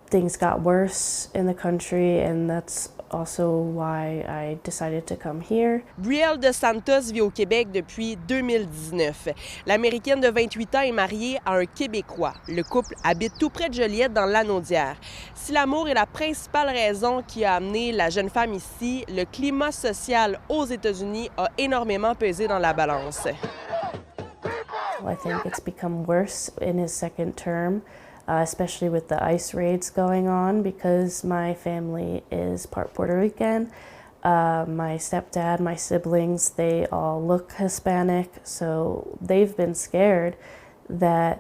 things got worse in the country, and that's also why I decided to come here. Brielle dos Santos vit au Québec depuis 2019. L'Américaine de 28 ans est mariée à un Québécois. Le couple habite tout près de Joliette, dans l'Anaudière. Si l'amour est la principale raison qui a amené la jeune femme ici, le climat social aux États-Unis a énormément pesé dans la balance. I think it's become worse in his second term, especially with the ICE raids going on, because my family is part Puerto Rican. My stepdad, my siblings, they all look Hispanic, so they've been scared that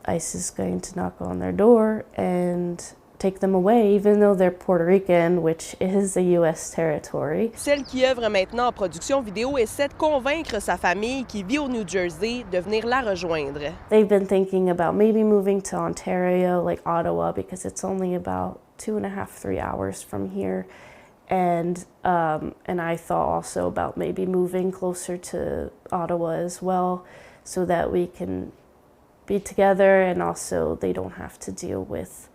ICE is going to knock on their door and take them away, even though they're Puerto Rican, which is a U.S. territory. Celle qui œuvre maintenant en production vidéo essaie de convaincre sa famille qui vit au New Jersey de venir la rejoindre. They've been thinking about maybe moving to Ontario, like Ottawa, because it's only about 2.5, 3 hours from here. And I thought also about maybe moving closer to Ottawa as well, so that we can be together and also they don't have to deal with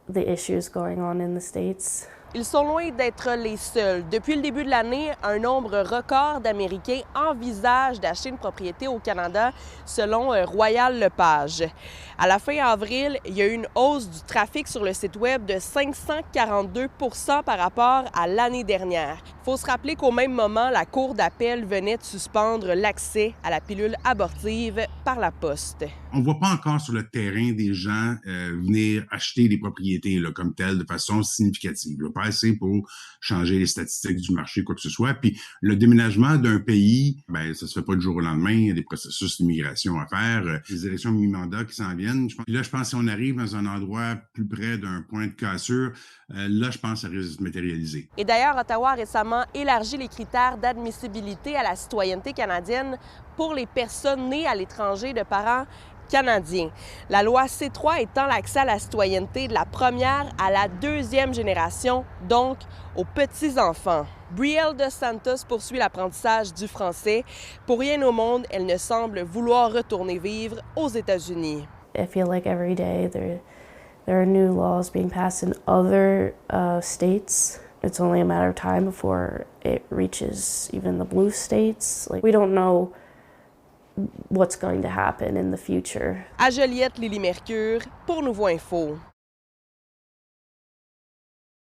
the issues going on in the States. Ils sont loin d'être les seuls. Depuis le début de l'année, un nombre record d'Américains envisagent d'acheter une propriété au Canada, selon Royal Lepage. À la fin avril, il y a eu une hausse du trafic sur le site web de 542 % par rapport à l'année dernière. Il faut se rappeler qu'au même moment, la Cour d'appel venait de suspendre l'accès à la pilule abortive par la poste. On ne voit pas encore sur le terrain des gens venir acheter des propriétés là, comme telles de façon significative. Pas assez pour changer les statistiques du marché, quoi que ce soit. Puis le déménagement d'un pays, ben ça se fait pas du jour au lendemain. Il y a des processus d'immigration à faire, les élections mi-mandat qui s'en viennent. Je pense que si on arrive dans un endroit plus près d'un point de cassure, là, je pense que ça risque de se matérialiser. Et d'ailleurs, Ottawa a récemment élargi les critères d'admissibilité à la citoyenneté canadienne pour les personnes nées à l'étranger de parents canadiens. La loi C3 étend l'accès à la citoyenneté de la première à la deuxième génération, donc aux petits-enfants. Brielle dos Santos poursuit l'apprentissage du français. Pour rien au monde, elle ne semble vouloir retourner vivre aux États-Unis. I feel like every day there are new laws being passed in other states. It's only a matter of time before it reaches even the blue states. Like, we don't know what's going to happen in the future. À Joliette, Lily Mercure, pour Nouveau Info.